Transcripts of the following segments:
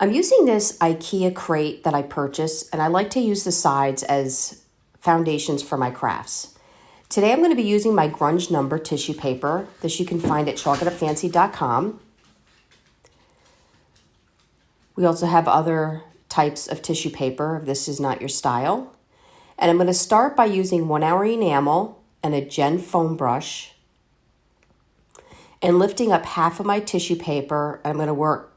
I'm using this IKEA crate that I purchased, and I like to use the sides as foundations for my crafts. Today I'm going to be using my grunge number tissue paper. This you can find at chalkitupfancy.com. We also have other types of tissue paper if this is not your style. And I'm going to start by using 1 hour enamel and a Gen foam brush and lifting up half of my tissue paper. I'm going to work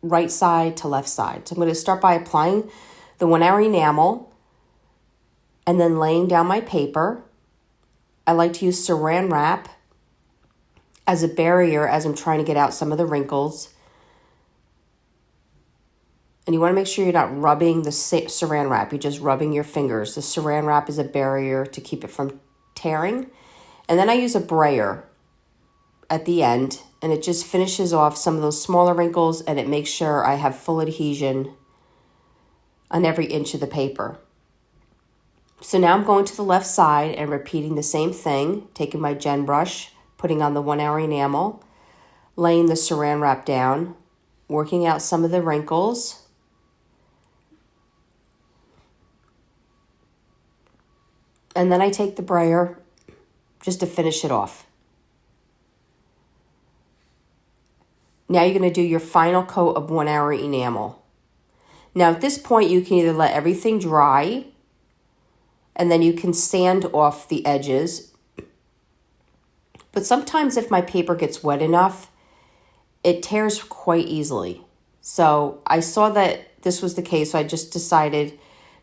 right side to left side. So I'm going to start by applying the 1 hour enamel and then laying down my paper. I like to use saran wrap as a barrier as I'm trying to get out some of the wrinkles. And you want to make sure you're not rubbing the saran wrap. You're just rubbing your fingers. The saran wrap is a barrier to keep it from tearing. And then I use a brayer at the end, and it just finishes off some of those smaller wrinkles, and it makes sure I have full adhesion on every inch of the paper. So now I'm going to the left side and repeating the same thing, taking my Gen brush, putting on the 1 hour enamel, laying the saran wrap down, working out some of the wrinkles. And then I take the brayer just to finish it off. Now you're going to do your final coat of 1 hour enamel. Now at this point you can either let everything dry and then you can sand off the edges. But sometimes if my paper gets wet enough, it tears quite easily. So I saw that this was the case, so I just decided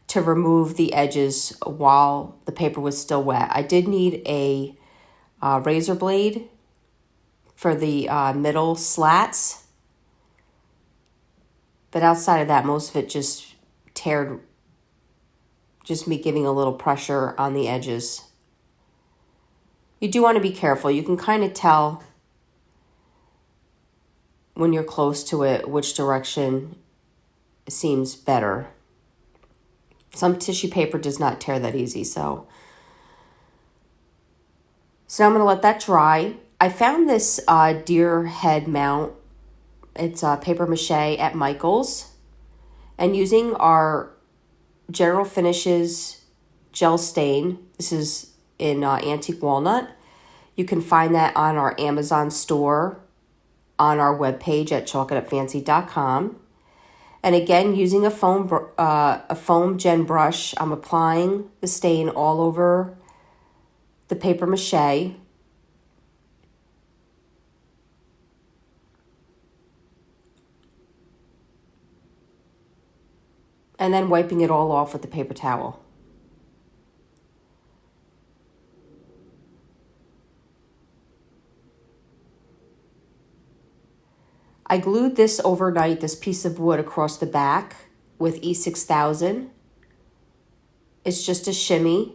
to remove the edges while the paper was still wet. I did need a razor blade for the middle slats. But outside of that, most of it just teared, just me giving a little pressure on the edges. You do want to be careful. You can kind of tell when you're close to it which direction seems better. Some tissue paper does not tear that easy, so now I'm going to let that dry. I found this deer head mount. It's paper mache at Michael's. And using our General Finishes gel stain, this is in antique walnut. You can find that on our Amazon store on our webpage at chalkitupfancy.com. And again, using a foam Gen brush, I'm applying the stain all over the paper mache. And then wiping it all off with the paper towel. I glued this overnight, this piece of wood across the back with E6000. It's just a shim,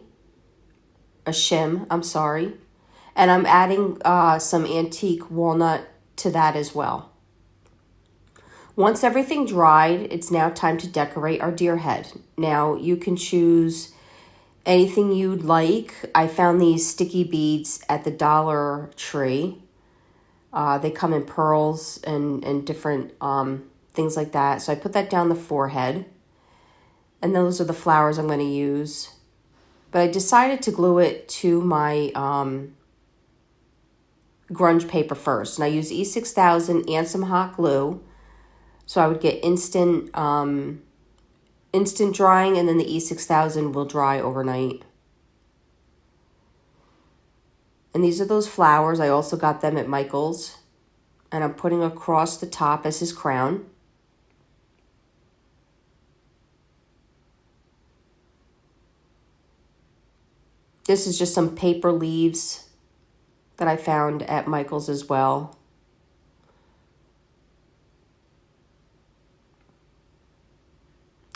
and I'm adding some antique walnut to that as well. Once everything dried, it's now time to decorate our deer head. Now you can choose anything you'd like. I found these sticky beads at the Dollar Tree. They come in pearls and different things like that. So I put that down the forehead. And those are the flowers I'm going to use. But I decided to glue it to my grunge paper first. And I used E6000 and some hot glue. So I would get instant drying, and then the E6000 will dry overnight. And these are those flowers. I also got them at Michael's. And I'm putting across the top as his crown. This is just some paper leaves that I found at Michael's as well.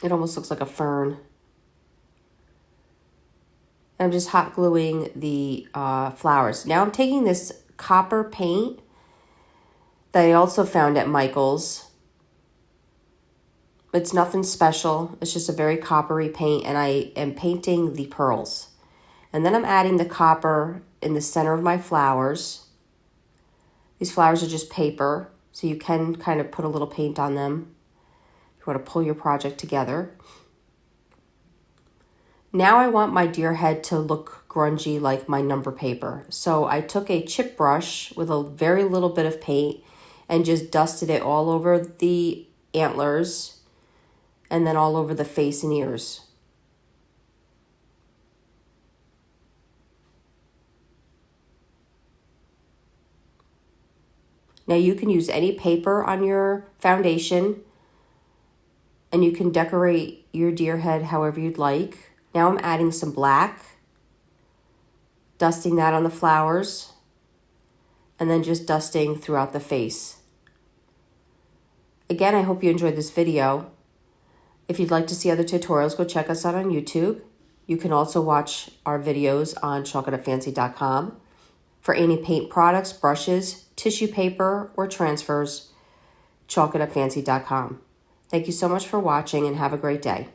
It almost looks like a fern. I'm just hot gluing the flowers. Now I'm taking this copper paint that I also found at Michael's. It's nothing special. It's just a very coppery paint, and I am painting the pearls. And then I'm adding the copper in the center of my flowers. These flowers are just paper. So you can kind of put a little paint on them if you want to pull your project together. Now I want my deer head to look grungy like my number paper. So I took a chip brush with a very little bit of paint and just dusted it all over the antlers and then all over the face and ears. Now you can use any paper on your foundation and you can decorate your deer head however you'd like. Now I'm adding some black, dusting that on the flowers, and then just dusting throughout the face. Again, I hope you enjoyed this video. If you'd like to see other tutorials, go check us out on YouTube. You can also watch our videos on chalkitupfancy.com. For any paint products, brushes, tissue paper, or transfers, chalkitupfancy.com. Thank you so much for watching and have a great day.